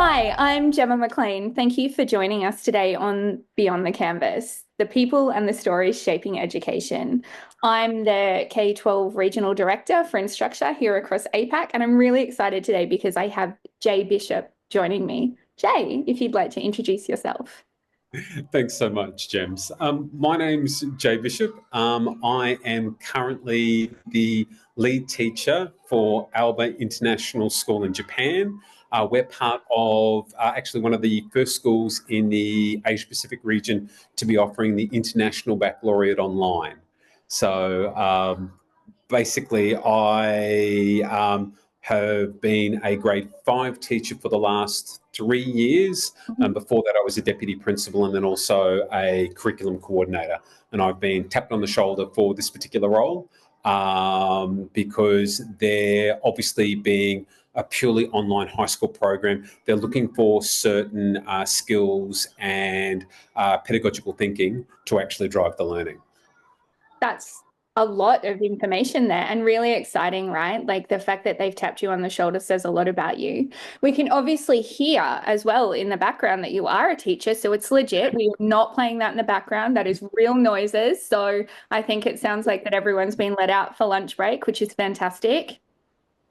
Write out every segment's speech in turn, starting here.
Hi, I'm Gemma McLean. Thank you for joining us today on Beyond the Canvas, the people and the stories shaping education. I'm the K-12 Regional Director for Instructure here across APAC, and I'm really excited today because I have Jay Bishop joining me. Jay, if you'd like to introduce yourself. Thanks so much, James. My name's Jay Bishop. I am currently the lead teacher for Aoba International School in Japan. We're part of actually one of the first schools in the Asia Pacific region to be offering the International Baccalaureate online. So basically, I have been a grade 5 teacher for the last 3 years. Before that, I was a deputy principal and then also a curriculum coordinator. And I've been tapped on the shoulder for this particular role because they're obviously being a purely online high school program. They're looking for certain skills and pedagogical thinking to actually drive the learning. That's a lot of information there and really exciting, right? Like the fact that they've tapped you on the shoulder says a lot about you. We can obviously hear as well in the background that you are a teacher, so it's legit. We're not playing that in the background. That is real noises. So I think it sounds like that everyone's been let out for lunch break, which is fantastic.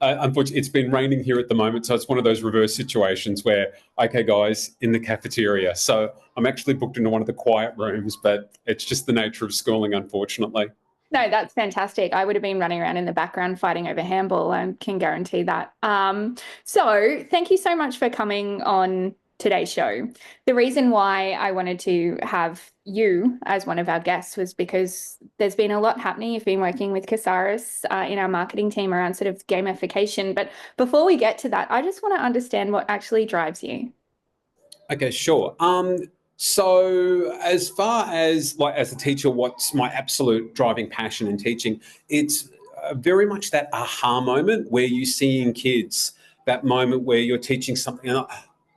Unfortunately, it's been raining here at the moment, so it's one of those reverse situations where, okay, guys, in the cafeteria. So I'm actually booked into one of the quiet rooms, but it's just the nature of schooling, unfortunately. No, that's fantastic. I would have been running around in the background fighting over handball. I can guarantee that. So thank you so much for coming on today's show. The reason why I wanted to have you as one of our guests was because there's been a lot happening. You've been working with Casares in our marketing team around sort of gamification. But before we get to that, I just want to understand what actually drives you. Okay, sure. So as far as like as a teacher, what's my absolute driving passion in teaching? It's very much that aha moment where you see in kids that moment where you're teaching something and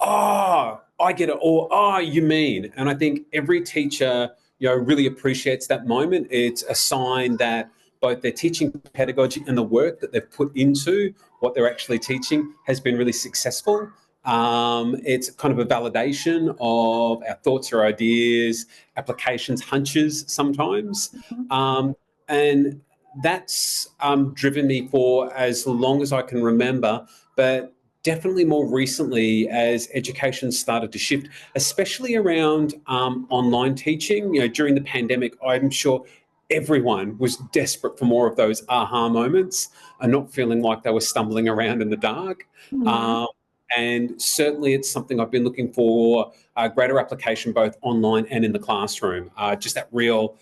oh, I get it, or oh, you mean. And I think every teacher, really appreciates that moment. It's a sign that both their teaching pedagogy and the work that they've put into what they're actually teaching has been really successful. It's kind of a validation of our thoughts, our ideas, applications, hunches sometimes. And that's driven me for as long as I can remember, but definitely more recently as education started to shift, especially around online teaching. During the pandemic, I'm sure everyone was desperate for more of those aha moments and not feeling like they were stumbling around in the dark. Mhm. Um, and certainly it's something I've been looking for greater application both online and in the classroom. Just that real,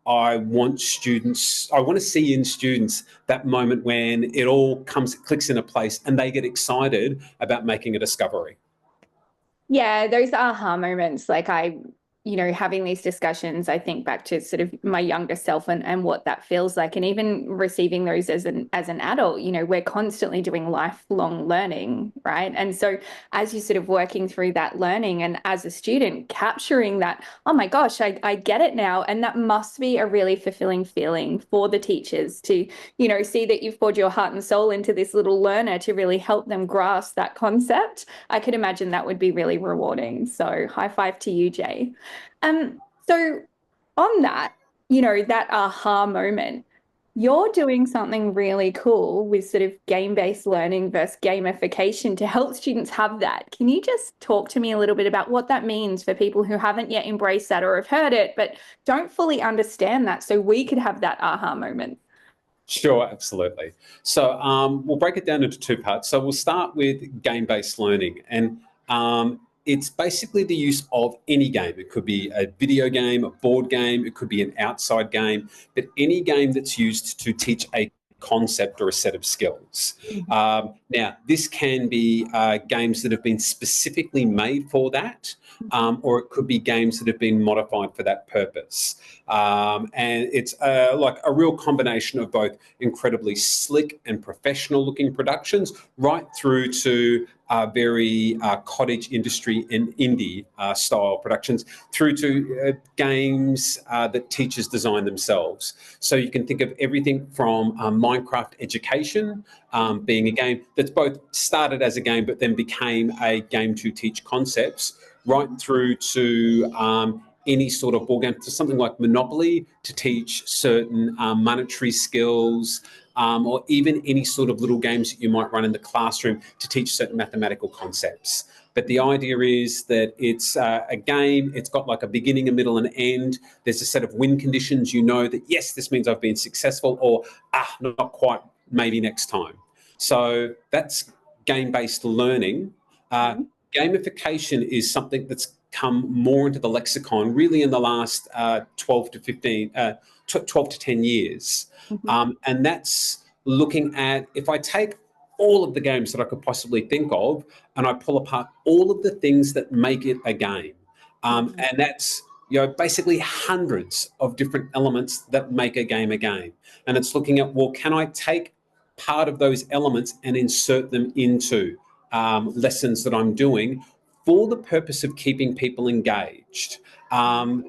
I want to see in students that moment when it all clicks into place and they get excited about making a discovery. Yeah, those aha moments, having these discussions, I think back to sort of my younger self and what that feels like. And even receiving those as an adult, we're constantly doing lifelong learning, right? And so as you're sort of working through that learning and as a student, capturing that, oh my gosh, I get it now. And that must be a really fulfilling feeling for the teachers to, see that you've poured your heart and soul into this little learner to really help them grasp that concept. I could imagine that would be really rewarding. So high five to you, Jay. So on that, that aha moment, you're doing something really cool with sort of game-based learning versus gamification to help students have that. Can you just talk to me a little bit about what that means for people who haven't yet embraced that or have heard it, but don't fully understand that so we could have that aha moment? Sure, absolutely. So we'll break it down into two parts. So we'll start with game-based learning, and it's basically the use of any game. It could be a video game, a board game, it could be an outside game, but any game that's used to teach a concept or a set of skills. Now, this can be games that have been specifically made for that, or it could be games that have been modified for that purpose. And it's like a real combination of both incredibly slick and professional looking productions right through to very cottage industry and indie style productions through to games that teachers design themselves. So you can think of everything from Minecraft Education being a game that's both started as a game but then became a game to teach concepts, right through to any sort of board game, to something like Monopoly to teach certain monetary skills, or even any sort of little games that you might run in the classroom to teach certain mathematical concepts. But the idea is that it's a game, it's got like a beginning, a middle, and end. There's a set of win conditions. You know that, yes, this means I've been successful, or, not quite, maybe next time. So that's game-based learning. Gamification is something that's come more into the lexicon really in the last 12 to 10 years. And that's looking at, if I take all of the games that I could possibly think of and I pull apart all of the things that make it a game. And that's, basically hundreds of different elements that make a game a game. And it's looking at, well, can I take part of those elements and insert them into lessons that I'm doing for the purpose of keeping people engaged?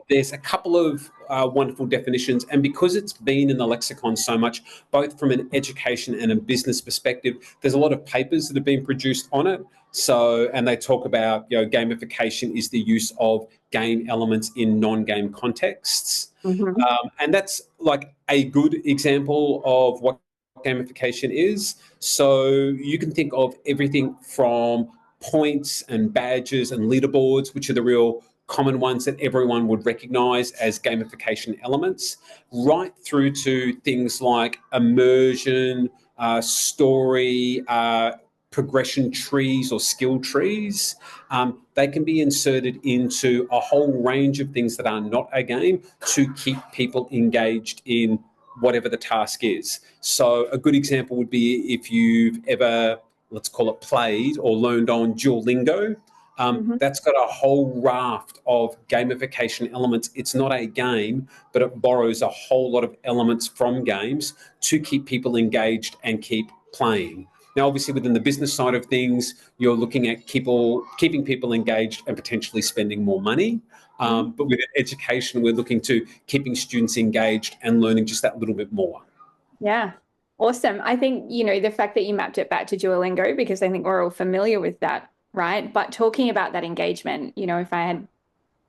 There's a couple of wonderful definitions, and because it's been in the lexicon so much, both from an education and a business perspective, there's a lot of papers that have been produced on it. So, and they talk about, gamification is the use of game elements in non-game contexts. And that's like a good example of what gamification is. So you can think of everything from points and badges and leaderboards, which are the real common ones that everyone would recognize as gamification elements, right through to things like immersion, story, progression trees or skill trees. They can be inserted into a whole range of things that are not a game to keep people engaged in whatever the task is. So a good example would be if you've ever, let's call it, played or learned on Duolingo. That's got a whole raft of gamification elements. It's not a game, but it borrows a whole lot of elements from games to keep people engaged and keep playing. Now, obviously, within the business side of things, you're looking at keeping people engaged and potentially spending more money. But within education, we're looking to keeping students engaged and learning just that little bit more. Yeah. Awesome. I think, the fact that you mapped it back to Duolingo, because I think we're all familiar with that, right? But talking about that engagement, if I had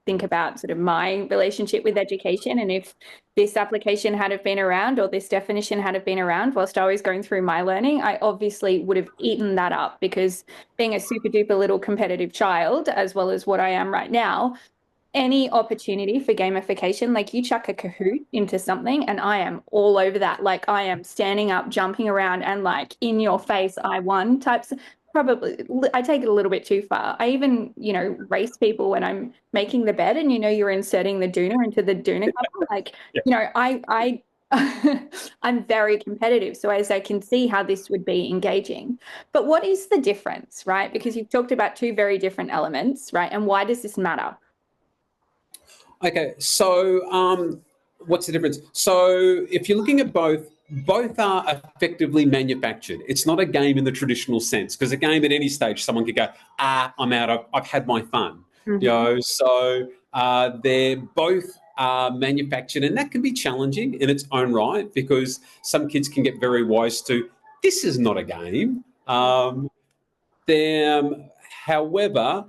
think about sort of my relationship with education, and if this application had have been around or this definition had have been around whilst I was going through my learning, I obviously would have eaten that up, because being a super duper little competitive child, as well as what I am right now, any opportunity for gamification, like you chuck a Kahoot into something and I am all over that. Like I am standing up, jumping around, and like in your face, I won types. Probably, I take it a little bit too far. I even, race people when I'm making the bed, and you're inserting the doona into the doona cover. Like, I I'm very competitive. So as I can see how this would be engaging. But what is the difference, right? Because you've talked about two very different elements, right? And why does this matter? Okay, so what's the difference? So if you're looking at both are effectively manufactured. It's not a game in the traditional sense, because a game at any stage, someone could go, I'm out, I've had my fun. So they're both manufactured, and that can be challenging in its own right, because some kids can get very wise to, this is not a game. However,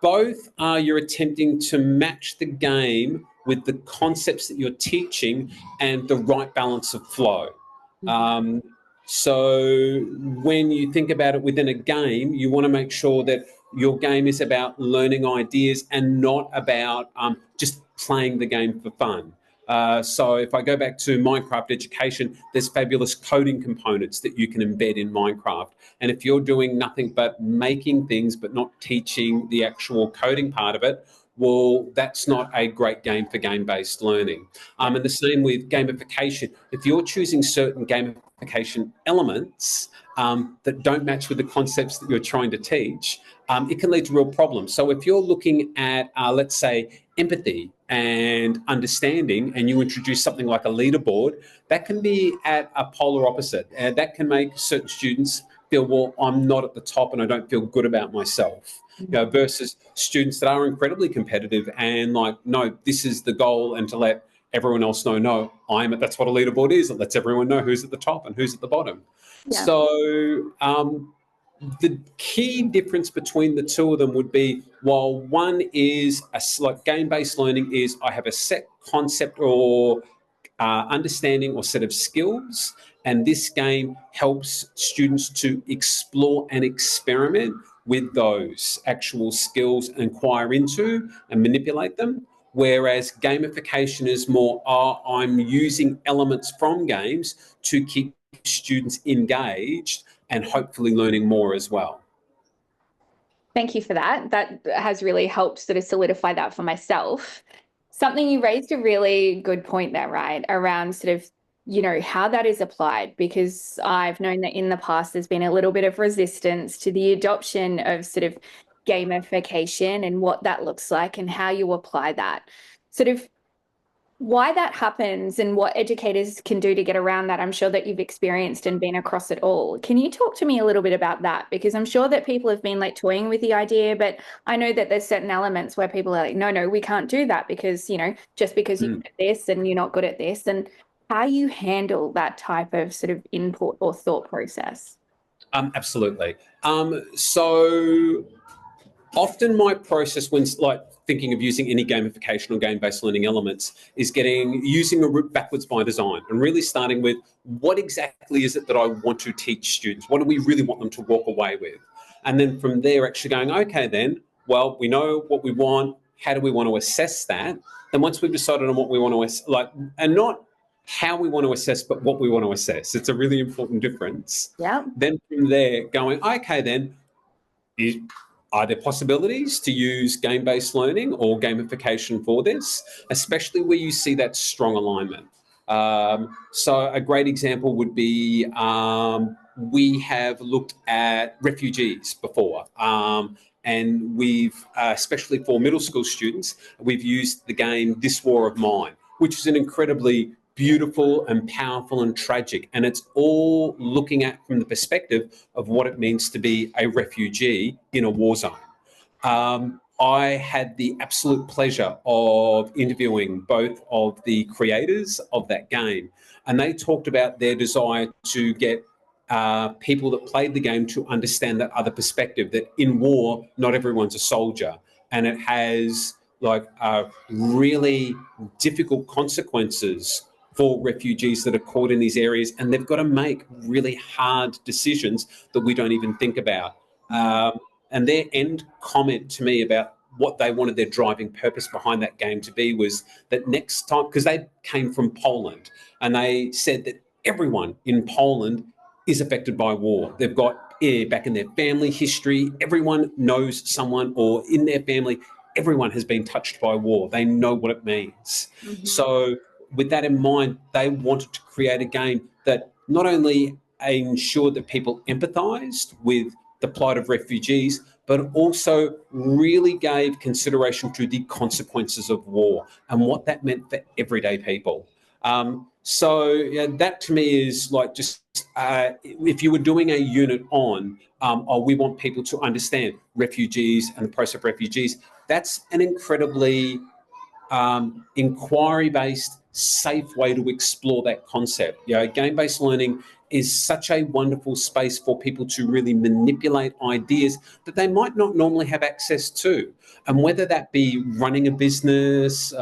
both are you're attempting to match the game with the concepts that you're teaching and the right balance of flow. So when you think about it within a game, you want to make sure that your game is about learning ideas and not about just playing the game for fun. So if I go back to Minecraft education, there's fabulous coding components that you can embed in Minecraft. And if you're doing nothing but making things but not teaching the actual coding part of it, well, that's not a great game for game-based learning. And the same with gamification. If you're choosing certain gamification elements that don't match with the concepts that you're trying to teach, it can lead to real problems. So if you're looking at, let's say, empathy and understanding, and you introduce something like a leaderboard, that can be at a polar opposite. And that can make certain students feel, well, I'm not at the top and I don't feel good about myself. Versus students that are incredibly competitive and like, no, this is the goal, and to let everyone else know, no, that's what a leaderboard is. It lets everyone know who's at the top and who's at the bottom. Yeah. So the key difference between the two of them would be, while one is like game-based learning is I have a set concept or understanding or set of skills, and this game helps students to explore and experiment with those actual skills, inquire into and manipulate them. Whereas gamification is more, I'm using elements from games to keep students engaged and hopefully learning more as well. Thank you for that. That has really helped sort of solidify that for myself. Something you raised a really good point there, right? Around sort of, how that is applied, because I've known that in the past there's been a little bit of resistance to the adoption of sort of gamification and what that looks like and how you apply that. Sort of why that happens and what educators can do to get around that. I'm sure that you've experienced and been across it all. Can you talk to me a little bit about that? Because I'm sure that people have been like toying with the idea, but I know that there's certain elements where people are like, no, we can't do that because, just because you're good at this and you're not good at this, and how you handle that type of sort of input or thought process. Absolutely. So often my process when like thinking of using any gamification or game-based learning elements is using a route backwards by design and really starting with what exactly is it that I want to teach students? What do we really want them to walk away with? And then from there actually going, okay, then, well, we know what we want. How do we want to assess that? And once we've decided on what we want to and not how we want to assess, but what we want to assess. It's a really important difference. Yeah. Then from there going, okay, then, are there possibilities to use game-based learning or gamification for this, especially where you see that strong alignment? So a great example would be we have looked at refugees before, and we've, especially for middle school students, we've used the game This War of Mine, which is an incredibly beautiful and powerful and tragic. And it's all looking at from the perspective of what it means to be a refugee in a war zone. I had the absolute pleasure of interviewing both of the creators of that game, and they talked about their desire to get people that played the game to understand that other perspective, that in war, not everyone's a soldier, and it has like really difficult consequences for refugees that are caught in these areas, and they've got to make really hard decisions that we don't even think about. And their end comment to me about what they wanted their driving purpose behind that game to be was that next time, because they came from Poland, and they said that everyone in Poland is affected by war. They've got back in their family history, everyone knows someone, or in their family, everyone has been touched by war. They know what it means. Mm-hmm. So with that in mind, they wanted to create a game that not only ensured that people empathized with the plight of refugees, but also really gave consideration to the consequences of war and what that meant for everyday people. So yeah, that to me is like just if you were doing a unit on, we want people to understand refugees and the process of refugees, that's an incredibly inquiry-based, safe way to explore that concept. Game-based learning is such a wonderful space for people to really manipulate ideas that they might not normally have access to. And whether that be running a business,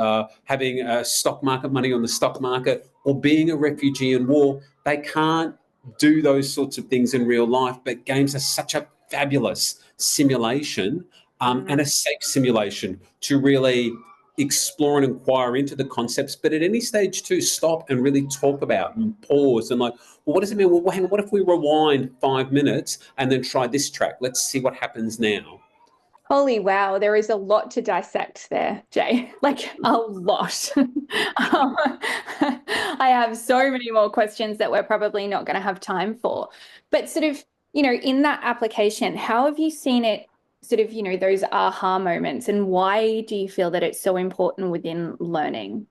having stock market money on the stock market, or being a refugee in war, they can't do those sorts of things in real life. But games are such a fabulous simulation and a safe simulation to really explore and inquire into the concepts, but at any stage too, stop and really talk about and pause and like, well, what does it mean? Well, hang on, what if we rewind 5 minutes and then try this track? Let's see what happens now. Holy wow, there is a lot to dissect there, Jay. Like a lot. I have so many more questions that we're probably not going to have time for. But sort of, in that application, how have you seen it sort of, those aha moments, and why do you feel that it's so important within learning?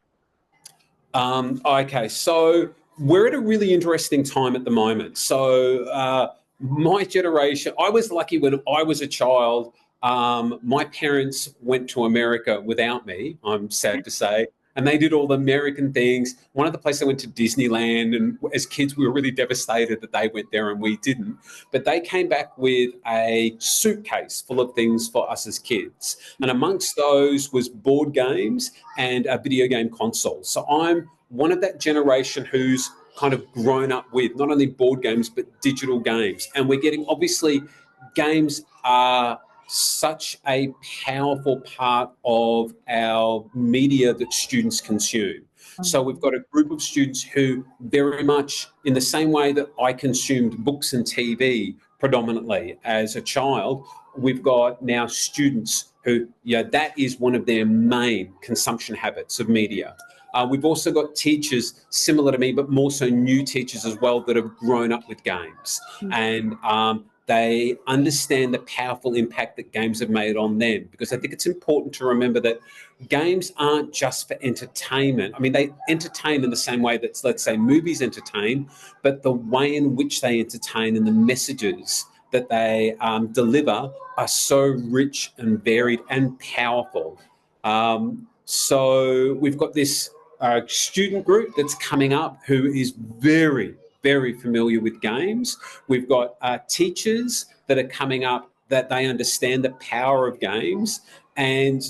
Okay, so we're at a really interesting time at the moment. So my generation, I was lucky when I was a child. My parents went to America without me, I'm sad to say. and they did all the American things. One of the places they went to Disneyland, and as kids, we were really devastated that they went there and we didn't. But they came back with a suitcase full of things for us as kids. And amongst those was board games and a video game console. So I'm one of that generation who's kind of grown up with not only board games, but digital games. And we're getting, obviously, games are such a powerful part of our media that students consume. So we've got a group of students who very much, in the same way that I consumed books and TV predominantly as a child, we've got now students who, that is one of their main consumption habits of media. We've also got teachers similar to me, but more so new teachers as well, that have grown up with games. And they understand the powerful impact that games have made on them, because I think it's important to remember that games aren't just for entertainment. I mean, they entertain in the same way that, let's say, movies entertain, but the way in which they entertain and the messages that they deliver are so rich and varied and powerful. So we've got this student group that's coming up who is very, very familiar with games. We've got teachers that are coming up that they understand the power of games, and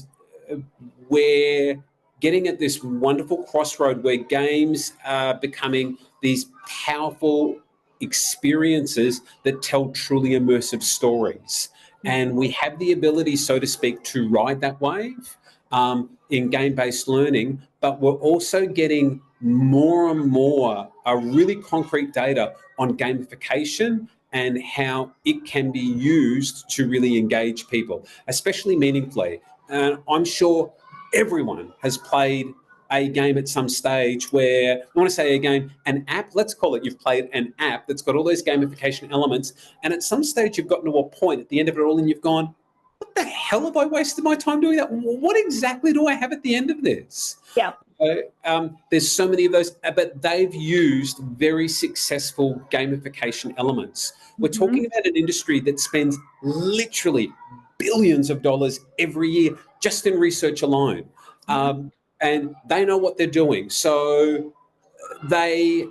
we're getting at this wonderful crossroad where games are becoming these powerful experiences that tell truly immersive stories. And we have the ability, so to speak, to ride that wave in game-based learning, but we're also getting more and more really concrete data on gamification and how it can be used to really engage people, especially meaningfully. And I'm sure everyone has played a game at some stage where, I want to say a game, an app, let's call it, you've played an app that's got all those gamification elements, and at some stage you've gotten to a point at the end of it all and you've gone, what the hell have I wasted my time doing that? What exactly do I have at the end of this? Yeah. There's so many of those, but they've used very successful gamification elements. We're talking about an industry that spends literally billions of dollars every year just in research alone. And they know what they're doing. So they,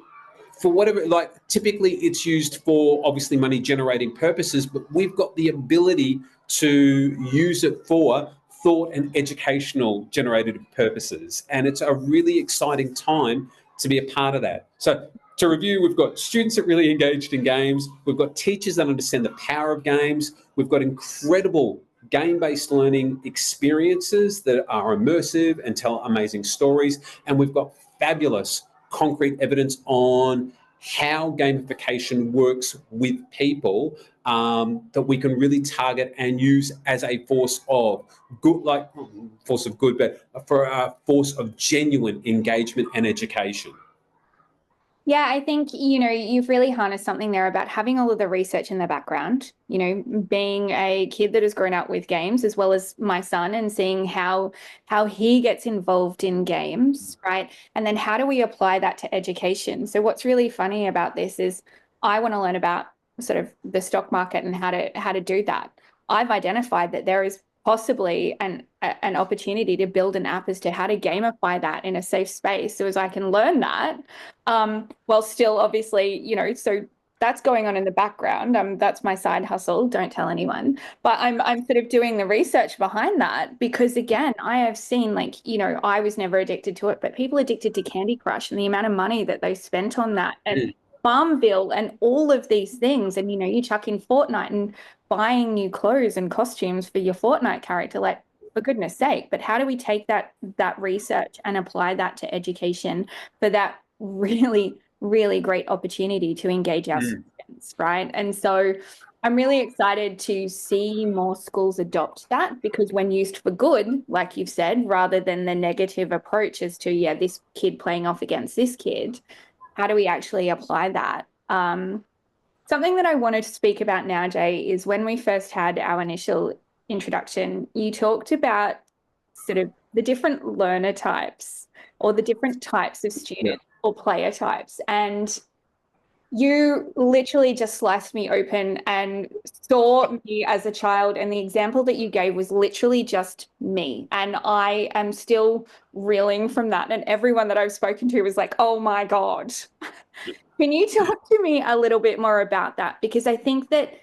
for whatever, like typically it's used for obviously money generating purposes, but we've got the ability to use it for thought and educational generated purposes. And it's a really exciting time to be a part of that. So to review, we've got students that really engaged in games. We've got teachers that understand the power of games. We've got incredible game-based learning experiences that are immersive and tell amazing stories. And we've got fabulous concrete evidence on how gamification works with people that we can really target and use as a force of good, like force of good, but for a force of genuine engagement and education. Yeah, I think, you've really harnessed something there about having all of the research in the background, being a kid that has grown up with games as well as my son, and seeing how he gets involved in games, right? And then how do we apply that to education? So what's really funny about this is I want to learn about sort of the stock market and how to do that. I've identified that there is possibly an opportunity to build an app as to how to gamify that in a safe space, so as I can learn that while still obviously, so that's going on in the background. That's my side hustle. Don't tell anyone. But I'm sort of doing the research behind that because, again, I have seen, like, I was never addicted to it, but people addicted to Candy Crush and the amount of money that they spent on that, and Farmville and all of these things. And, you chuck in Fortnite and buying new clothes and costumes for your Fortnite character, like, for goodness sake. But how do we take that research and apply that to education for that really, really great opportunity to engage our students, right? And so I'm really excited to see more schools adopt that, because when used for good, like you've said, rather than the negative approach as to, yeah, this kid playing off against this kid, how do we actually apply that? Something that I wanted to speak about now, Jay, is when we first had our initial introduction, you talked about sort of the different learner types or the different types of students or player types. And You literally just sliced me open and saw me as a child. And the example that you gave was literally just me. And I am still reeling from that. And everyone that I've spoken to was like, oh my God. Can you talk to me a little bit more about that? Because I think that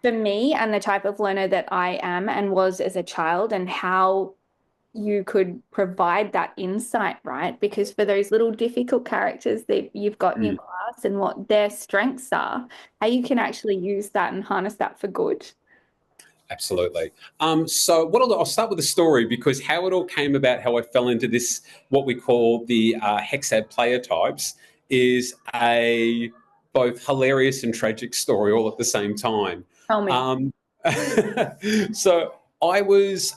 for me and the type of learner that I am and was as a child, and how you could provide that insight, right? Because for those little difficult characters that you've got in your Mm. class and what their strengths are, how you can actually use that and harness that for good. Absolutely. So what I'll start with a story, because how it all came about, how I fell into this, what we call the hexad player types, is a both hilarious and tragic story all at the same time. Tell me. Um, so I was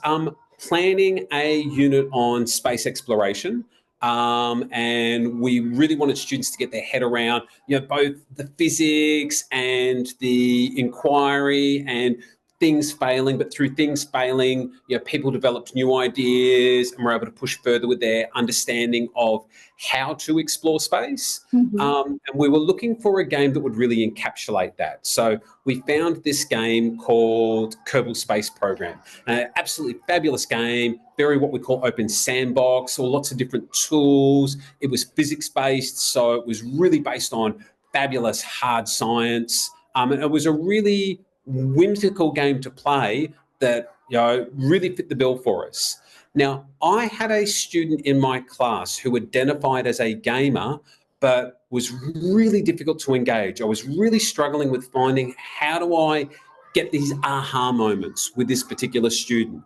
planning a unit on space exploration. And we really wanted students to get their head around, both the physics and the inquiry and things failing, but through things failing, people developed new ideas and were able to push further with their understanding of how to explore space. Mhm. And we were looking for a game that would really encapsulate that. So we found this game called Kerbal Space Program. An absolutely fabulous game, very what we call open sandbox, or lots of different tools. It was physics based, so it was really based on fabulous hard science. And it was a really whimsical game to play that really fit the bill for us. Now, I had a student in my class who identified as a gamer, but was really difficult to engage. I was really struggling with finding, how do I get these aha moments with this particular student.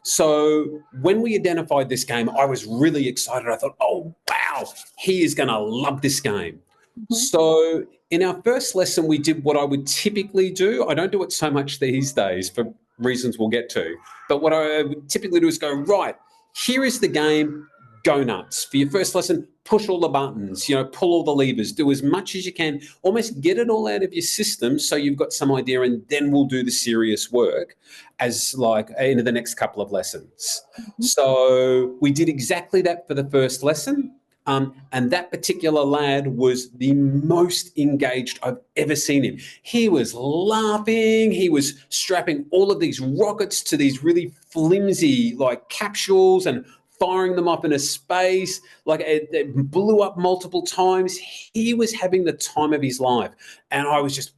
So when we identified this game, I was really excited. I thought, oh, wow, he is going to love this game. Mhm. So in our first lesson, we did what I would typically do. I don't do it so much these days for reasons we'll get to. But what I would typically do is go, right, here is the game, go nuts. For your first lesson, push all the buttons, pull all the levers, do as much as you can, almost get it all out of your system so you've got some idea, and then we'll do the serious work as like into the next couple of lessons. So we did exactly that for the first lesson. And that particular lad was the most engaged I've ever seen him. He was laughing. He was strapping all of these rockets to these really flimsy like capsules and firing them up into space. Like it blew up multiple times. He was having the time of his life. And I was just,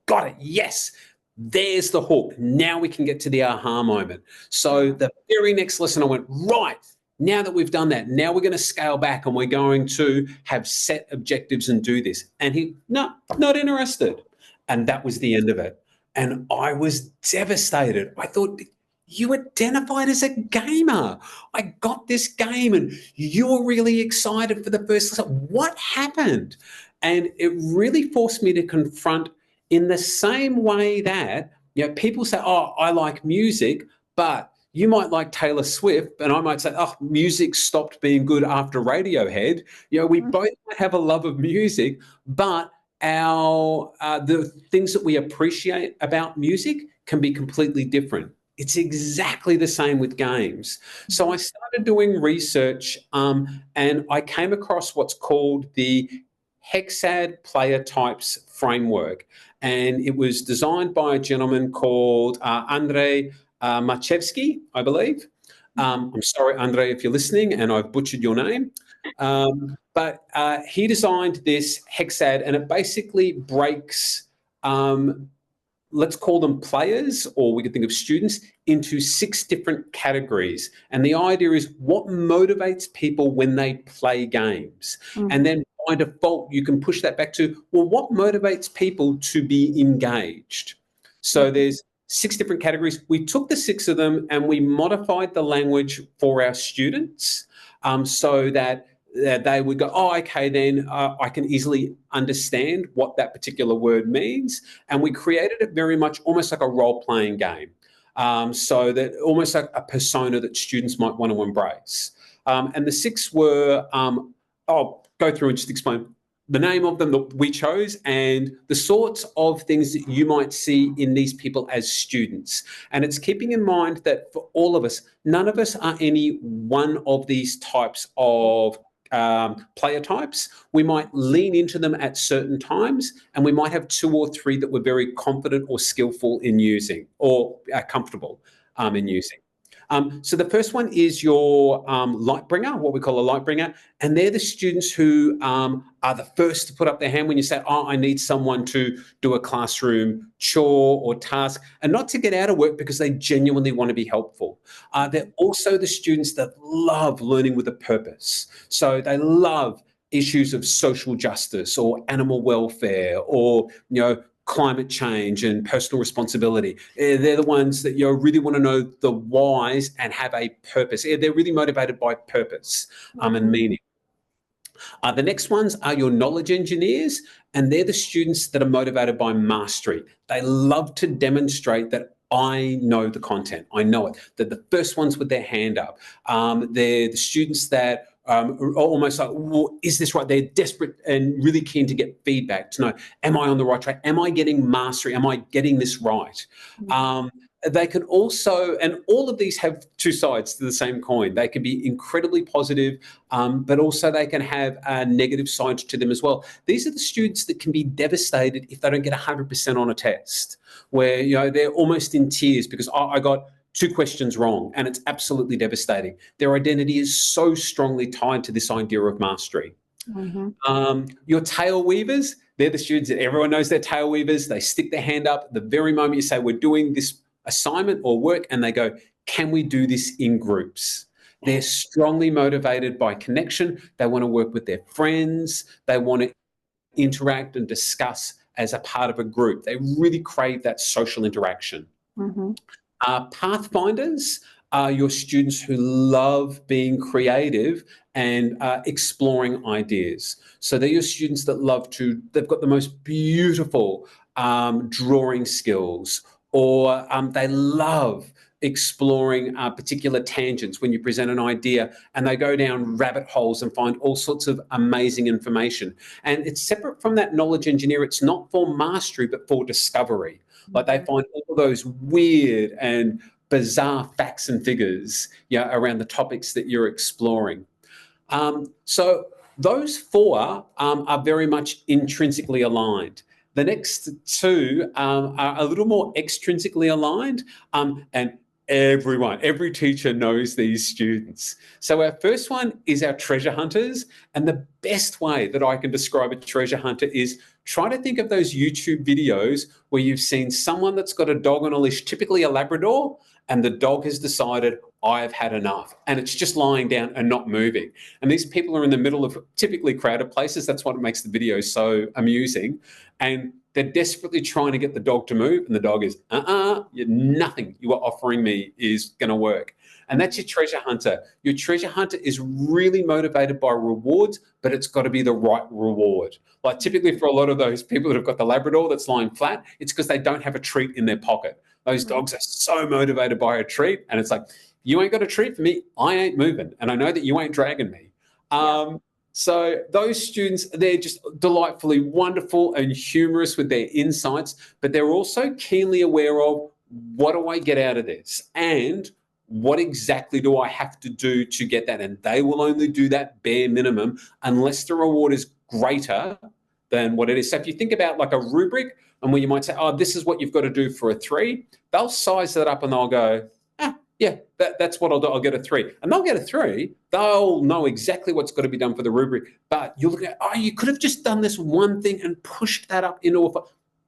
got it. Yes. There's the hook. Now we can get to the aha moment. So the very next lesson, I went, right, now that we've done that, now we're going to scale back and we're going to have set objectives and do this. And he, no, not interested. And that was the end of it. And I was devastated. I thought, you identified as a gamer. I got this game and you were really excited for the first lesson. What happened? And it really forced me to confront, in the same way that, people say, oh, I like music, but you might like Taylor Swift, and I might say, oh, music stopped being good after Radiohead. We both have a love of music, but our the things that we appreciate about music can be completely different. It's exactly the same with games. So I started doing research, and I came across what's called the Hexad Player Types Framework. And it was designed by a gentleman called Andrei Machevsky, I believe. I'm sorry, Andrei, if you're listening and I've butchered your name. But he designed this hexad, and it basically breaks, let's call them players, or we could think of students, into 6 different categories. And the idea is, what motivates people when they play games? And then by default, you can push that back to, well, what motivates people to be engaged? So there's 6 different categories. We took the 6 of them and we modified the language for our students, so that they would go, oh, okay, then I can easily understand what that particular word means. And we created it very much almost like a role-playing game. So that almost like a persona that students might want to embrace. And the 6 were, I'll go through and just explain the name of them that we chose and the sorts of things that you might see in these people as students. And it's keeping in mind that for all of us, none of us are any one of these types of player types. We might lean into them at certain times, and we might have 2 or 3 that we're very confident or skillful in using, or comfortable in using. So the first one is your light bringer, what we call a light bringer, and they're the students who are the first to put up their hand when you say, oh, I need someone to do a classroom chore or task, and not to get out of work because they genuinely want to be helpful. They're also the students that love learning with a purpose. So they love issues of social justice or animal welfare or, climate change and personal responsibility. They're the ones that really want to know the whys and have a purpose. They're really motivated by purpose and meaning. The next ones are your knowledge engineers, and they're the students that are motivated by mastery. They love to demonstrate that I know the content. I know it. They're the first ones with their hand up. They're the students that are almost like, well, is this right? They're desperate and really keen to get feedback to know, am I on the right track? Am I getting mastery? Am I getting this right? They can also, and all of these have 2 sides to the same coin. They can be incredibly positive, but also they can have a negative side to them as well. These are the students that can be devastated if they don't get 100% on a test, where they're almost in tears because I got 2 questions wrong, and it's absolutely devastating. Their identity is so strongly tied to this idea of mastery. Your tail weavers, they're the students that everyone knows they're tail weavers. They stick their hand up the very moment you say, we're doing this assignment or work, and they go, can we do this in groups? They're strongly motivated by connection. They want to work with their friends. They want to interact and discuss as a part of a group. They really crave that social interaction. Pathfinders are your students who love being creative and exploring ideas. So they're your students that they've got the most beautiful drawing skills, or they love exploring particular tangents when you present an idea, and they go down rabbit holes and find all sorts of amazing information. And it's separate from that knowledge engineer. It's not for mastery, but for discovery. Like they find all those weird and bizarre facts and figures around the topics that you're exploring. So those 4 are very much intrinsically aligned. The next 2 are a little more extrinsically aligned, and every teacher knows these students. So our first one is our treasure hunters, and the best way that I can describe a treasure hunter is try to think of those YouTube videos where you've seen someone that's got a dog on a leash, typically a Labrador, and the dog has decided, I've had enough, and it's just lying down and not moving. And these people are in the middle of typically crowded places. That's what makes the video so amusing. And they're desperately trying to get the dog to move, and the dog is, nothing you are offering me is going to work. And that's your treasure hunter. Your treasure hunter is really motivated by rewards, but it's got to be the right reward. Like typically for a lot of those people that have got the Labrador that's lying flat, it's because they don't have a treat in their pocket. Those dogs are so motivated by a treat, and it's like, you ain't got a treat for me, I ain't moving, and I know that you ain't dragging me. So those students, they're just delightfully wonderful and humorous with their insights, but they're also keenly aware of, what do I get out of this? And what exactly do I have to do to get that? And they will only do that bare minimum unless the reward is greater than what it is. So if you think about like a rubric, and where you might say, oh, this is what you've got to do for a 3, they'll size that up and they'll go, yeah, that's what I'll do. I'll get a 3. And they'll get a 3. They'll know exactly what's got to be done for the rubric. But you're looking at, oh, you could have just done this one thing and pushed that up into a 5.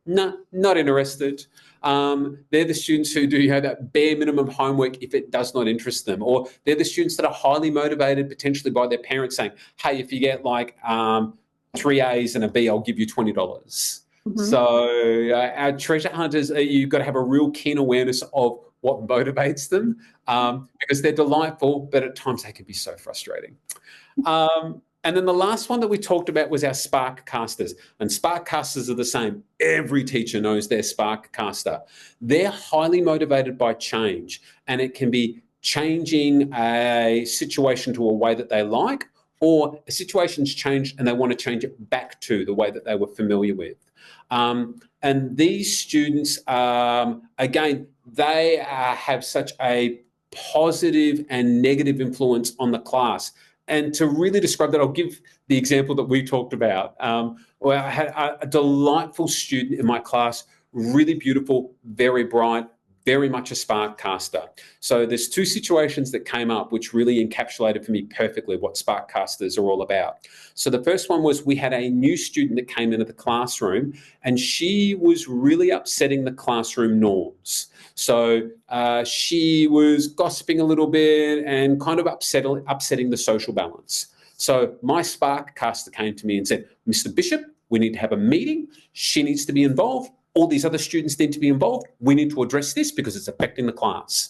No, not interested. They're the students who do that bare minimum homework if it does not interest them. Or they're the students that are highly motivated potentially by their parents saying, hey, if you get like 3 A's and a B, I'll give you $20. So our treasure hunters, you've got to have a real keen awareness of what motivates them, because they're delightful, but at times they can be so frustrating. And then the last one that we talked about was our spark casters. And spark casters are the same. Every teacher knows their spark caster. They're highly motivated by change, and it can be changing a situation to a way that they like, or a situation's changed and they want to change it back to the way that they were familiar with. And these students, again, they have such a positive and negative influence on the class. And to really describe that, I'll give the example that we talked about. Where I had a delightful student in my class, really beautiful, very bright, very much a spark caster. So there's two situations that came up which really encapsulated for me perfectly what spark casters are all about. So the first one was we had a new student that came into the classroom, and she was really upsetting the classroom norms. So she was gossiping a little bit and kind of upsetting the social balance. So my spark caster came to me and said, Mr. Bishop, we need to have a meeting. She needs to be involved. All these other students need to be involved. We need to address this because it's affecting the class.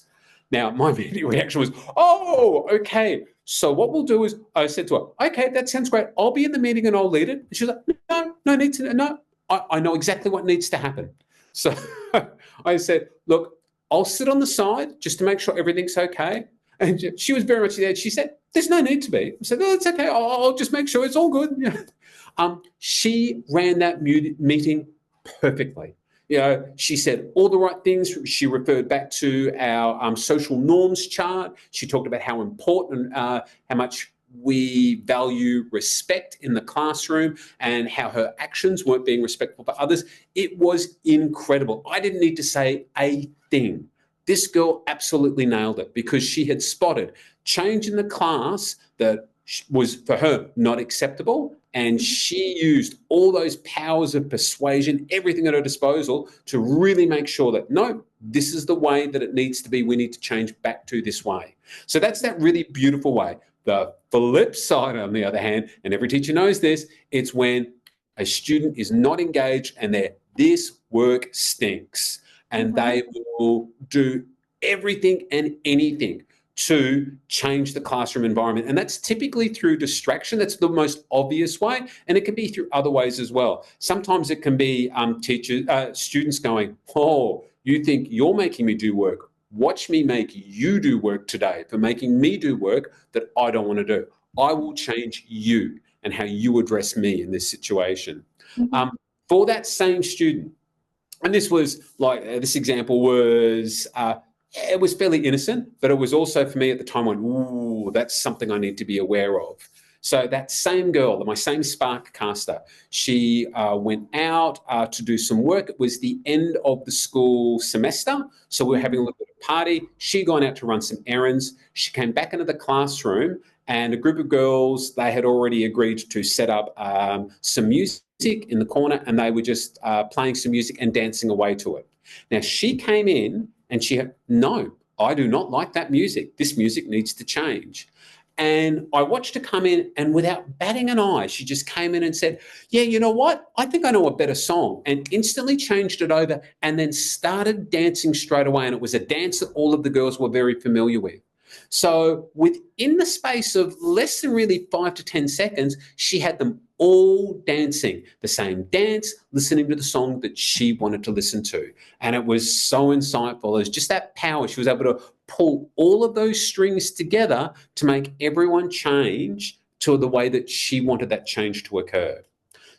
Now, my immediate reaction was, oh, okay. So what we'll do is, I said to her, okay, that sounds great. I'll be in the meeting and I'll lead it. And she was like, no, I know exactly what needs to happen. So I said, look, I'll sit on the side just to make sure everything's okay. And she was very much there. She said, there's no need to be. I said, no, it's okay. I'll just make sure it's all good. She ran that meeting perfectly. She said all the right things. She referred back to our social norms chart. She talked about how important, how much we value respect in the classroom, and how her actions weren't being respectful for others. It was incredible. I didn't need to say a thing. This girl absolutely nailed it because she had spotted change in the class that was for her not acceptable. And she used all those powers of persuasion, everything at her disposal, to really make sure that, no, this is the way that it needs to be. We need to change back to this way. So that's that really beautiful way. The flip side, on the other hand, and every teacher knows this, it's when a student is not engaged and this work stinks. And they will do everything and anything to change the classroom environment. And that's typically through distraction. That's the most obvious way. And it can be through other ways as well. Sometimes it can be students going, oh, you think you're making me do work. Watch me make you do work today for making me do work that I don't want to do. I will change you and how you address me in this situation. For that same student, and this was like, this example was, it was fairly innocent, but it was also for me at the time, went, ooh, that's something I need to be aware of. So that same girl, my same spark caster, she went out to do some work. It was the end of the school semester. So we were having a little bit of party. She'd gone out to run some errands. She came back into the classroom, and a group of girls, they had already agreed to set up some music in the corner, and they were just playing some music and dancing away to it. Now, she came in and she had, no, I do not like that music. This music needs to change. And I watched her come in, and without batting an eye, she just came in and said, yeah, you know what? I think I know a better song, and instantly changed it over and then started dancing straight away. And it was a dance that all of the girls were very familiar with. So within the space of less than really 5 to 10 seconds, she had them all dancing the same dance, listening to the song that she wanted to listen to. And it was so insightful. It was just that power. She was able to pull all of those strings together to make everyone change to the way that she wanted that change to occur.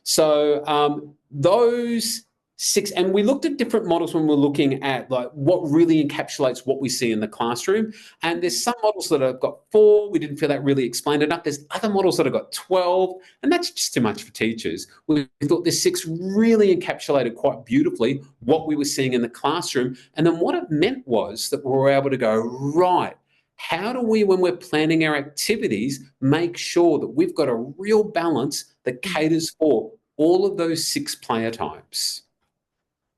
So those six, and we looked at different models when we're looking at like what really encapsulates what we see in the classroom. And there's some models that have got 4. We didn't feel that really explained enough. There's other models that have got 12, and that's just too much for teachers. We thought the 6 really encapsulated quite beautifully what we were seeing in the classroom. And then what it meant was that we were able to go, right, how do we, when we're planning our activities, make sure that we've got a real balance that caters for all of those 6 player types?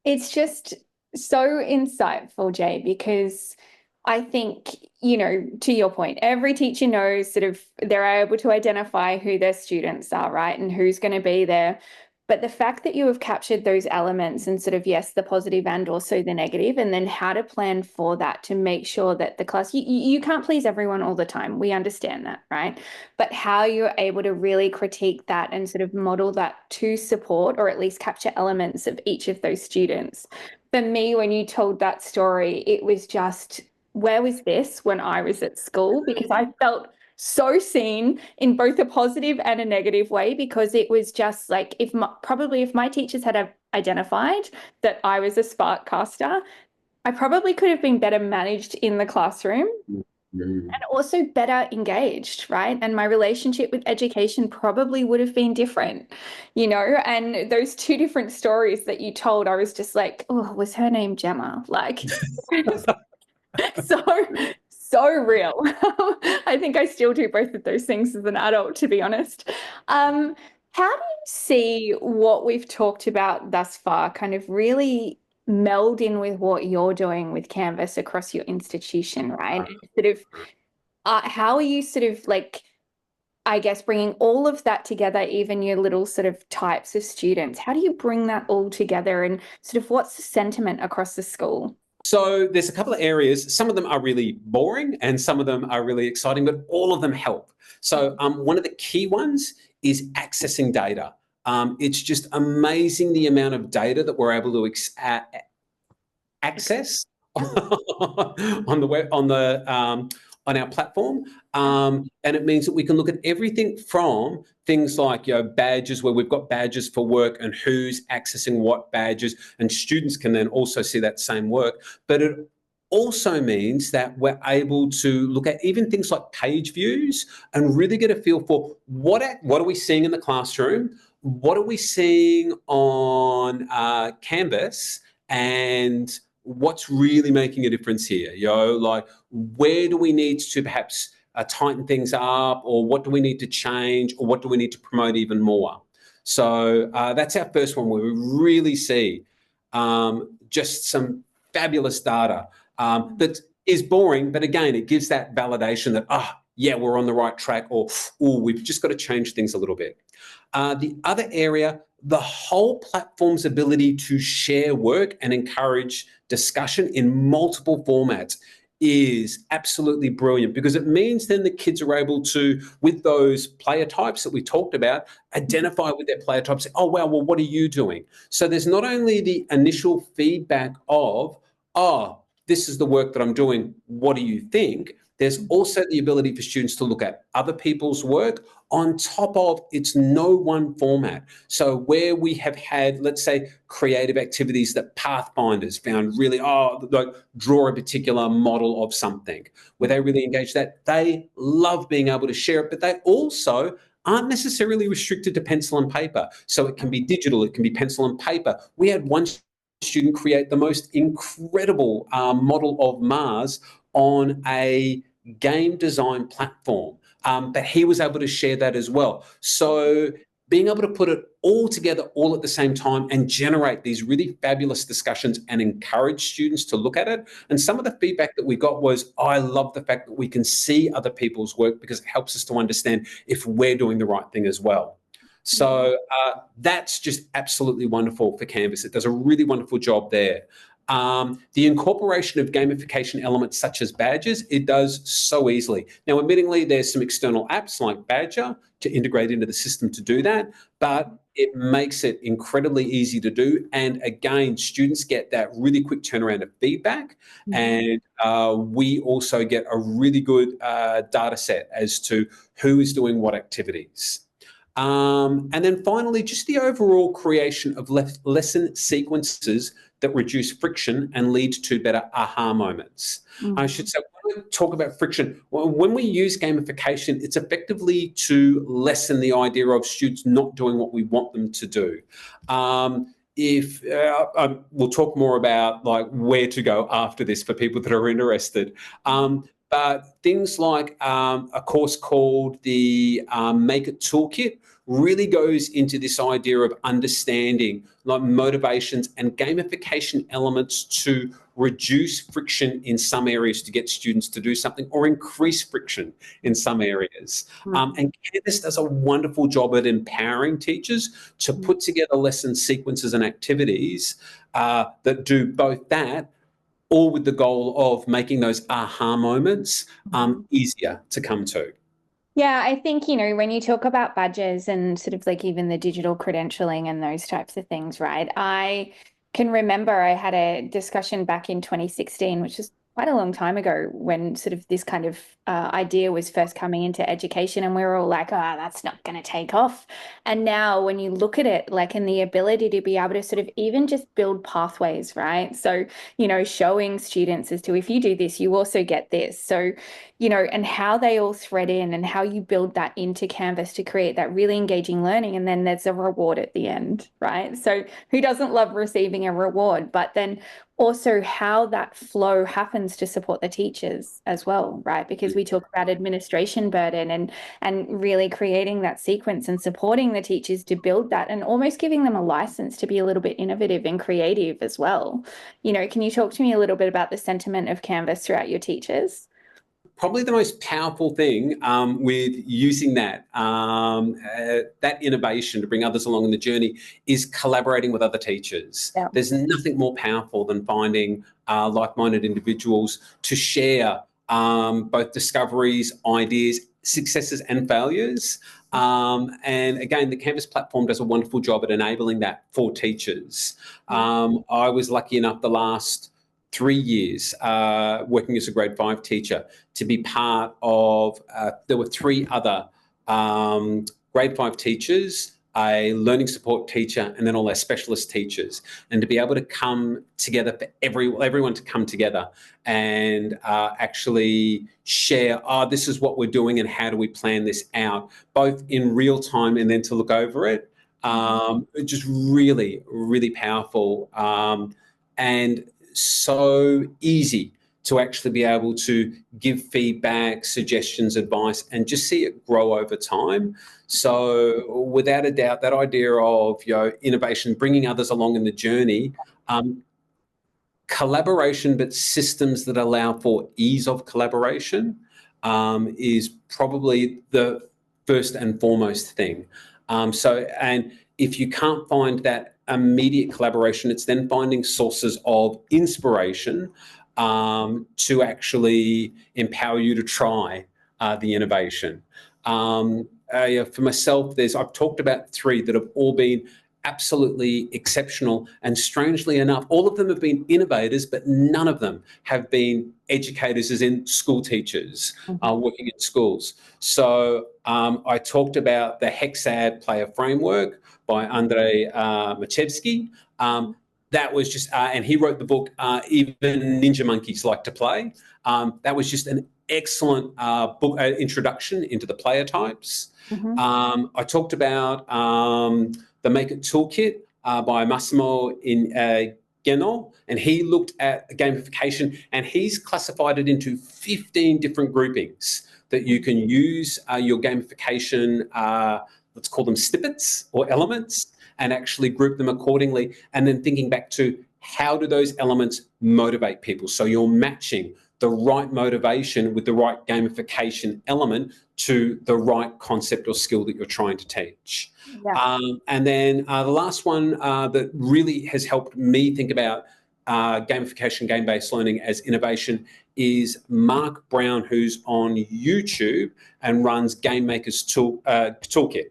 It's just so insightful, Jay, because I think, to your point, every teacher knows sort of they're able to identify who their students are, right? And who's going to be there. But the fact that you have captured those elements and sort of, yes, the positive and also the negative, and then how to plan for that to make sure that the class, you can't please everyone all the time. We understand that, right? But how you're able to really critique that and sort of model that to support or at least capture elements of each of those students. For me, when you told that story, it was just, where was this when I was at school? Because I felt so seen in both a positive and a negative way, because it was just like, if my teachers had identified that I was a spark caster, I probably could have been better managed in the classroom Mm. and also better engaged, right? And my relationship with education probably would have been different, And those two different stories that you told, I was just like, oh, was her name Gemma? Like, so, so real. I think I still do both of those things as an adult, to be honest. How do you see what we've talked about thus far kind of really meld in with what you're doing with Canvas across your institution, right? And sort of, how are you sort of like, I guess, bringing all of that together, even your little sort of types of students? How do you bring that all together and sort of what's the sentiment across the school? So there's a couple of areas. Some of them are really boring and some of them are really exciting, but all of them help. So one of the key ones is accessing data. It's just amazing the amount of data that we're able to access on the web on our platform, and it means that we can look at everything from things like badges, where we've got badges for work and who's accessing what badges, and students can then also see that same work. But it also means that we're able to look at even things like page views and really get a feel for what are we seeing in the classroom, what are we seeing on Canvas, and what's really making a difference here? Like where do we need to perhaps tighten things up, or what do we need to change, or what do we need to promote even more? So that's our first one, where we really see just some fabulous data that is boring, but again, it gives that validation that, yeah, we're on the right track, or, oh, we've just got to change things a little bit. The other area, the whole platform's ability to share work and encourage discussion in multiple formats is absolutely brilliant, because it means then the kids are able to, with those player types that we talked about, identify with their player types. Oh, wow, well, what are you doing? So there's not only the initial feedback of, oh, this is the work that I'm doing, what do you think? There's also the ability for students to look at other people's work on top of it's no one format. So where we have had, let's say, creative activities that Pathfinders found really, like draw a particular model of something, where they really engage that, they love being able to share it, but they also aren't necessarily restricted to pencil and paper. So it can be digital, it can be pencil and paper. We had one student create the most incredible model of Mars on a game design platform. But he was able to share that as well. So being able to put it all together all at the same time and generate these really fabulous discussions and encourage students to look at it. And some of the feedback that we got was, I love the fact that we can see other people's work, because it helps us to understand if we're doing the right thing as well. So that's just absolutely wonderful for Canvas. It does a really wonderful job there. The incorporation of gamification elements such as badges, it does so easily. Now, admittingly, there's some external apps like Badger to integrate into the system to do that, but it makes it incredibly easy to do. And again, students get that really quick turnaround of feedback. And we also get a really good data set as to who is doing what activities. And then finally, just the overall creation of lesson sequences that reduce friction and lead to better aha moments. I should say, when we talk about friction, when we use gamification, it's effectively to lessen the idea of students not doing what we want them to do. If we'll talk more about like where to go after this for people that are interested. But things like a course called the Make It Toolkit really goes into this idea of understanding like motivations and gamification elements to reduce friction in some areas to get students to do something, or increase friction in some areas. And Canvas does a wonderful job at empowering teachers to put together lesson sequences and activities that do both that, all with the goal of making those aha moments easier to come to. Yeah, I think, when you talk about badges and sort of like even the digital credentialing and those types of things, right? I can remember I had a discussion back in 2016, which is quite a long time ago when sort of this kind of idea was first coming into education, and we were all like, oh, that's not going to take off. And now when you look at it, like, in the ability to be able to sort of even just build pathways, right? So, showing students as to, if you do this, you also get this. So, and how they all thread in, and how you build that into Canvas to create that really engaging learning. And then there's a reward at the end, right? So who doesn't love receiving a reward? But then also how that flow happens to support the teachers as well, right? Because we talk about administration burden, and really creating that sequence and supporting the teachers to build that, and almost giving them a license to be a little bit innovative and creative as well. Can you talk to me a little bit about the sentiment of Canvas throughout your teachers? Probably the most powerful thing with using that innovation to bring others along in the journey is collaborating with other teachers. Yeah. There's nothing more powerful than finding like-minded individuals to share both discoveries, ideas, successes, and failures. And again, the Canvas platform does a wonderful job at enabling that for teachers. I was lucky enough the last 3 years working as a grade 5 teacher to be part of, there were 3 other grade 5 teachers, a learning support teacher, and then all our specialist teachers. And to be able to come together for everyone to come together and actually share, this is what we're doing and how do we plan this out, both in real time and then to look over it. Just really, really powerful. And so easy to actually be able to give feedback, suggestions, advice, and just see it grow over time. So without a doubt, that idea of innovation, bringing others along in the journey, collaboration, but systems that allow for ease of collaboration is probably the first and foremost thing. And if you can't find that immediate collaboration, it's then finding sources of inspiration to actually empower you to try the innovation. For myself, I've talked about 3 that have all been absolutely exceptional, and strangely enough, all of them have been innovators, but none of them have been educators, as in school teachers working in schools. So I talked about the Hexad Player Framework by Andrei Machevsky. That was just, and he wrote the book, Even Ninja Monkeys Like to Play. That was just an excellent book introduction into the player types. I talked about the Make It Toolkit by Massimo Geno, and he looked at gamification, and he's classified it into 15 different groupings that you can use your gamification, let's call them snippets or elements, and actually group them accordingly. And then thinking back to, how do those elements motivate people? So you're matching the right motivation with the right gamification element to the right concept or skill that you're trying to teach. Yeah. And then the last one that really has helped me think about gamification, game-based learning as innovation is Mark Brown, who's on YouTube and runs Game Makers Toolkit.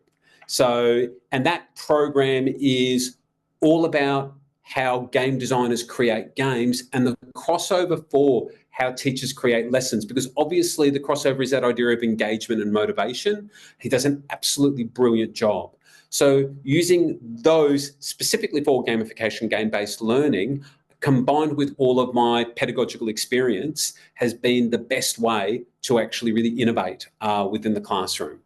So, and that program is all about how game designers create games and the crossover for how teachers create lessons, because obviously the crossover is that idea of engagement and motivation. He does an absolutely brilliant job. So using those specifically for gamification, game-based learning, combined with all of my pedagogical experience, has been the best way to actually really innovate within the classroom.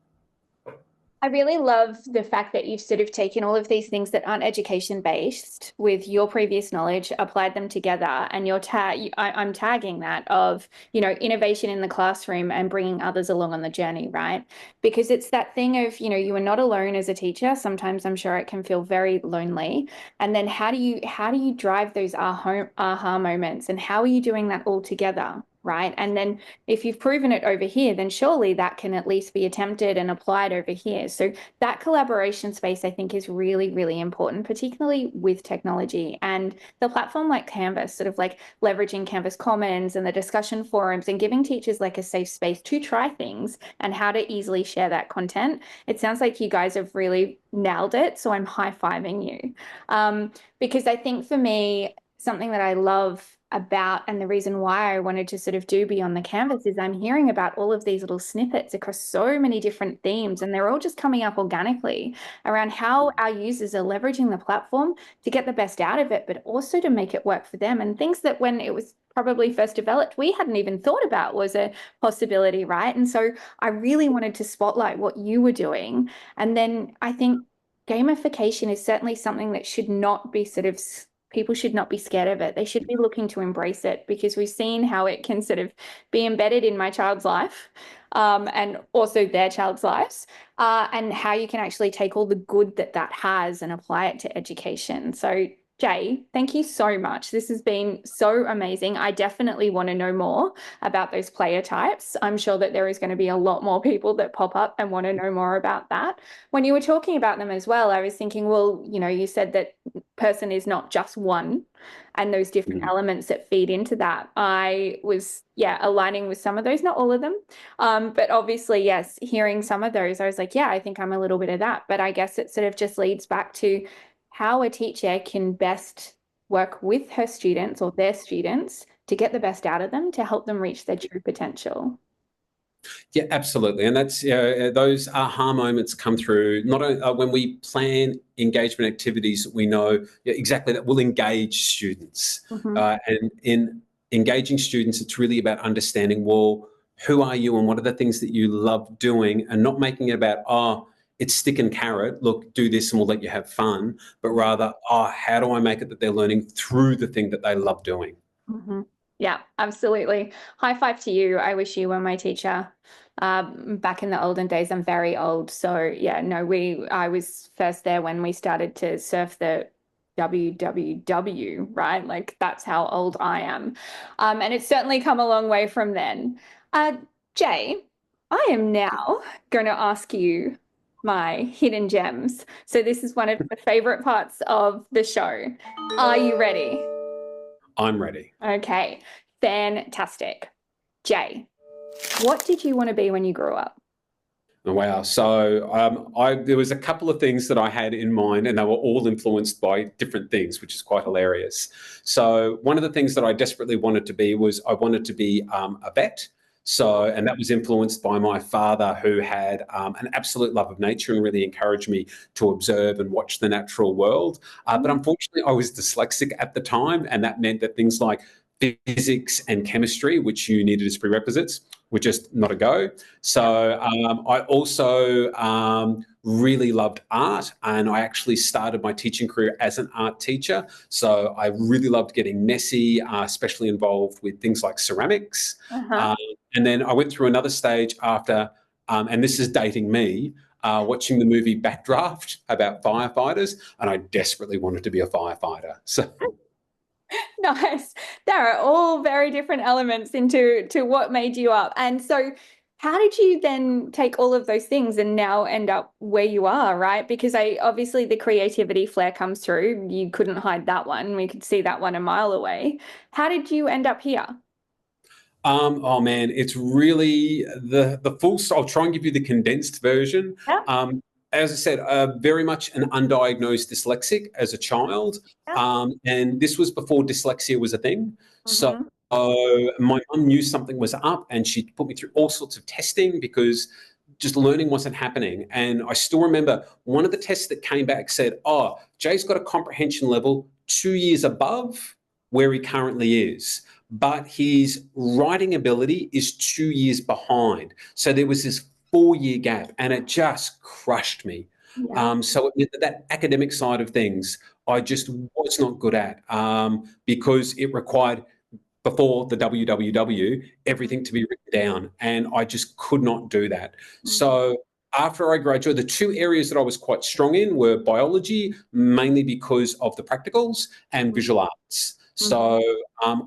I really love the fact that you've sort of taken all of these things that aren't education based with your previous knowledge, applied them together, and I'm tagging that of, innovation in the classroom and bringing others along on the journey, right? Because it's that thing of, you are not alone as a teacher. Sometimes I'm sure it can feel very lonely. And then how do you drive those aha moments, and how are you doing that all together? Right. And then if you've proven it over here, then surely that can at least be attempted and applied over here. So that collaboration space, I think, is really, really important, particularly with technology. And the platform like Canvas, sort of like leveraging Canvas Commons and the discussion forums and giving teachers like a safe space to try things and how to easily share that content. It sounds like you guys have really nailed it. So I'm high-fiving you. Because I think for me, something that I love about, and the reason why I wanted to sort of do Beyond the Canvas is I'm hearing about all of these little snippets across so many different themes, and they're all just coming up organically around how our users are leveraging the platform to get the best out of it, but also to make it work for them. And things that when it was probably first developed, we hadn't even thought about was a possibility, right? And so I really wanted to spotlight what you were doing. And then I think gamification is certainly something that should not be sort of people should not be scared of it. They should be looking to embrace it because we've seen how it can sort of be embedded in my child's life, and also their child's lives, and how you can actually take all the good that that has and apply it to education. So, Jay, thank you so much. This has been so amazing. I definitely want to know more about those player types. I'm sure that there is going to be a lot more people that pop up and want to know more about that. When you were talking about them as well, I was thinking, well, you said that person is not just one, and those different elements that feed into that. I was, yeah, aligning with some of those, not all of them. But obviously, yes, hearing some of those, I was like, yeah, I think I'm a little bit of that. But I guess it sort of just leads back to how a teacher can best work with her students or their students to get the best out of them to help them reach their true potential. Yeah, absolutely. And that's those aha moments come through not only when we plan engagement activities, we know exactly that will engage students. Mm-hmm. And in engaging students, it's really about understanding, well, who are you and what are the things that you love doing, and not making it about, oh, it's stick and carrot, look, do this and we'll let you have fun, but rather, oh, how do I make it that they're learning through the thing that they love doing? Mm-hmm. Yeah, absolutely. High five to you. I wish you were my teacher. Back in the olden days, I'm very old. So yeah, no, I was first there when we started to surf the www, right? Like that's how old I am. And it's certainly come a long way from then. Uh, Jay, I am now going to ask you my hidden gems. So this is one of the favorite parts of the show. Are you ready? I'm ready. Okay, fantastic. Jay, what did you want to be when you grew up? Oh, wow. So there was a couple of things that I had in mind, and they were all influenced by different things, which is quite hilarious. So one of the things that I desperately wanted to be was I wanted to be a vet. So, and that was influenced by my father, who had an absolute love of nature and really encouraged me to observe and watch the natural world. But unfortunately, I was dyslexic at the time, and that meant that things like physics and chemistry, which you needed as prerequisites, were just not a go. So I also really loved art, and I actually started my teaching career as an art teacher. So I really loved getting messy, especially involved with things like ceramics. Uh-huh. Um, and then I went through another stage after, and this is dating me, watching the movie Backdraft about firefighters, and I desperately wanted to be a firefighter. So Nice. There are all very different elements into what made you up. And so how did you then take all of those things and now end up where you are, right? Because I obviously the creativity flair comes through. You couldn't hide that one. We could see that one a mile away. How did you end up here? Oh man, it's really the full. I'll try and give you the condensed version. Yeah. As I said, very much an undiagnosed dyslexic as a child, Yeah. and this was before dyslexia was a thing. So Mm-hmm. my mum knew something was up, and she put me through all sorts of testing because just learning wasn't happening. And I still remember one of the tests that came back said, "Oh, Jay's got a comprehension level 2 years above where he currently is." But his writing ability is 2 years behind. So there was this 4 year gap, and it just crushed me. Yeah. So it meant that, that academic side of things, I just was not good at because it required, before the WWW, everything to be written down. And I just could not do that. Mm-hmm. So after I graduated, the two areas that I was quite strong in were biology, mainly because of the practicals, and visual arts. Mm-hmm. So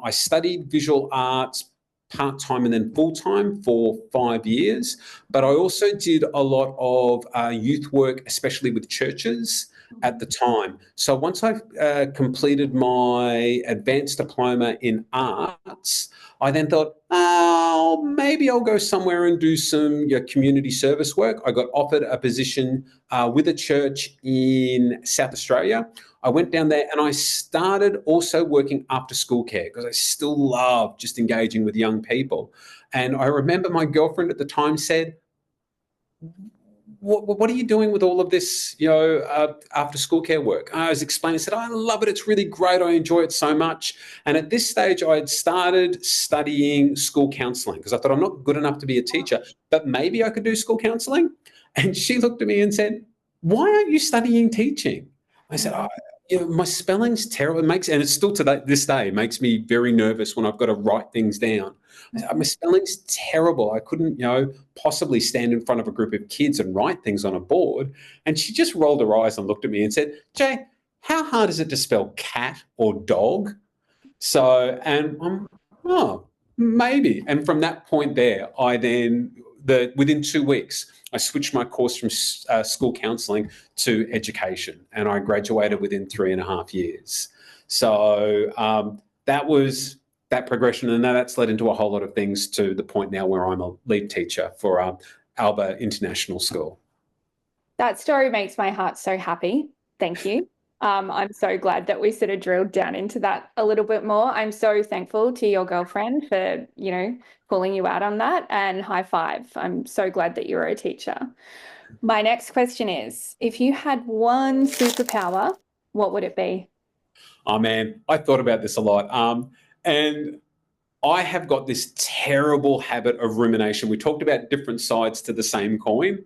I studied visual arts part time and then full time for 5 years. But I also did a lot of youth work, especially with churches at the time. So once I completed my advanced diploma in arts, I then thought, oh, maybe I'll go somewhere and do some community service work. I got offered a position with a church in South Australia. I went down there and I started also working after school care because I still love just engaging with young people. And I remember my girlfriend at the time said, what are you doing with all of this, after school care work? I was explaining, I said, I love it. It's really great. I enjoy it so much. And at this stage, I had started studying school counselling because I thought I'm not good enough to be a teacher, but maybe I could do school counselling. And she looked at me and said, why aren't you studying teaching? I said, my spelling's terrible. And it's still to this day, makes me very nervous when I've got to write things down. I said, my spelling's terrible. I couldn't, possibly stand in front of a group of kids and write things on a board. And she just rolled her eyes and looked at me and said, Jay, how hard is it to spell cat or dog? So, and oh, maybe. And from that point there, within 2 weeks, I switched my course from school counselling to education, and I graduated within 3.5 years. So that was that progression, and now that's led into a whole lot of things to the point now where I'm a lead teacher for Aoba International School. That story makes my heart so happy. Thank you. I'm so glad that we sort of drilled down into that a little bit more. I'm so thankful to your girlfriend for, calling you out on that, and high five. I'm so glad that you're a teacher. My next question is, if you had one superpower, what would it be? Oh man, I thought about this a lot. And I have got this terrible habit of rumination. We talked about different sides to the same coin.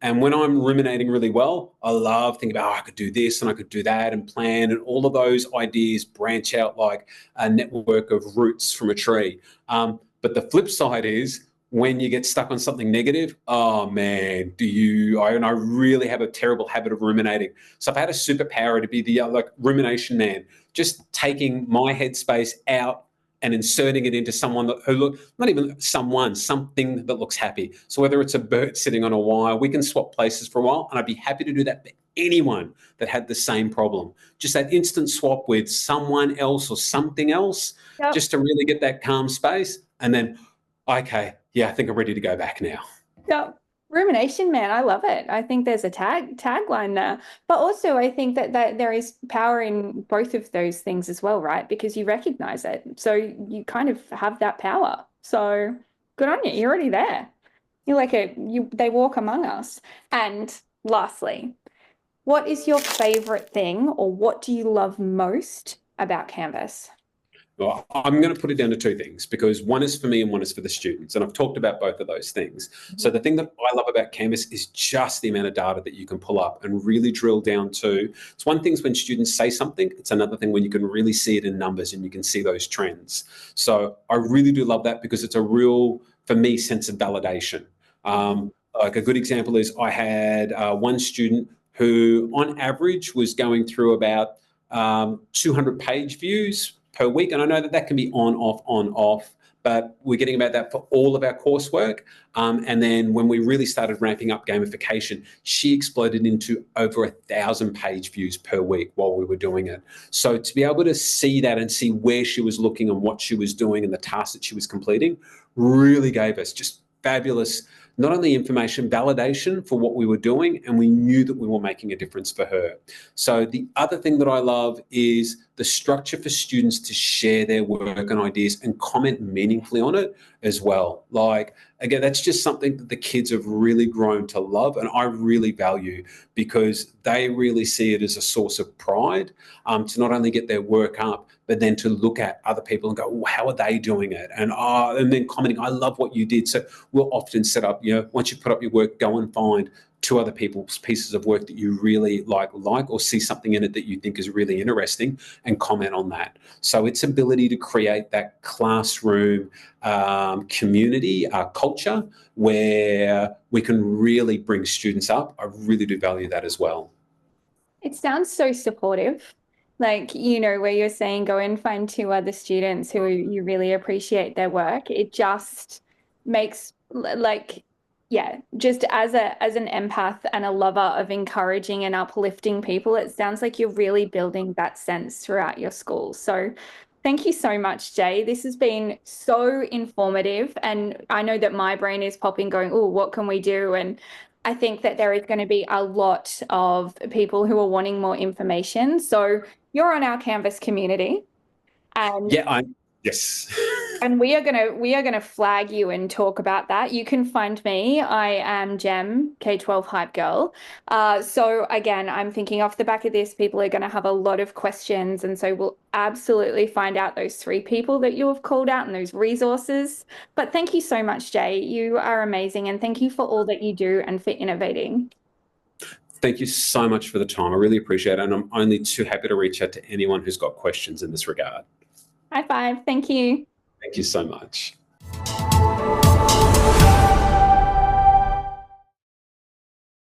And when I'm ruminating really well, I love thinking about, I could do this and I could do that and plan, and all of those ideas branch out like a network of roots from a tree. But the flip side is when you get stuck on something negative, oh man, I really have a terrible habit of ruminating. So if I had a superpower to be the rumination man, just taking my headspace out and inserting it into someone not even someone, something that looks happy. So whether it's a bird sitting on a wire, we can swap places for a while. And I'd be happy to do that for anyone that had the same problem. Just that instant swap with someone else or something else, Yep. just to really get that calm space. And then, okay, yeah, I think I'm ready to go back now. Yep. Rumination, man, I love it. I think there's a tagline there. But also I think that there is power in both of those things as well, right? Because you recognize it. So you kind of have that power. So good on you. You're already there. You're like they walk among us. And lastly, what is your favorite thing, or what do you love most about Canvas? Well, I'm going to put it down to two things because one is for me and one is for the students. And I've talked about both of those things. So the thing that I love about Canvas is just the amount of data that you can pull up and really drill down to. It's one thing when students say something, it's another thing when you can really see it in numbers and you can see those trends. So I really do love that because it's a real, for me, sense of validation. Like a good example is I had one student who on average was going through about 200 page views per week. And I know that that can be on, off, but we're getting about that for all of our coursework. And then when we really started ramping up gamification, she exploded into over 1,000 page views per week while we were doing it. So to be able to see that and see where she was looking and what she was doing and the tasks that she was completing really gave us just fabulous, not only information, validation for what we were doing, and we knew that we were making a difference for her. So the other thing that I love is the structure for students to share their work and ideas and comment meaningfully on it as well. Like, again, that's just something that the kids have really grown to love, and I really value because they really see it as a source of pride to not only get their work up, but then to look at other people and go, oh, how are they doing it? And then commenting, I love what you did. So we'll often set up, once you put up your work, go and find two other people's pieces of work that you really like or see something in it that you think is really interesting and comment on that. So its ability to create that classroom community, culture where we can really bring students up, I really do value that as well. It sounds so supportive. Like, where you're saying go and find two other students who you really appreciate their work. It just makes like, yeah, just as an empath and a lover of encouraging and uplifting people, it sounds like you're really building that sense throughout your school. So Thank you so much, Jay. This has been so informative. And I know that my brain is popping, going, oh, what can we do? And I think that there is going to be a lot of people who are wanting more information. So you're on our Canvas community. And Yeah, yes. we are gonna flag you and talk about that. You can find me. I am Gem, K-12 Hype Girl. So again, I'm thinking off the back of this, people are gonna have a lot of questions, and so we'll absolutely find out those three people that you have called out and those resources. But thank you so much, Jay. You are amazing, and thank you for all that you do and for innovating. Thank you so much for the time. I really appreciate it. And I'm only too happy to reach out to anyone who's got questions in this regard. High five. Thank you. Thank you so much.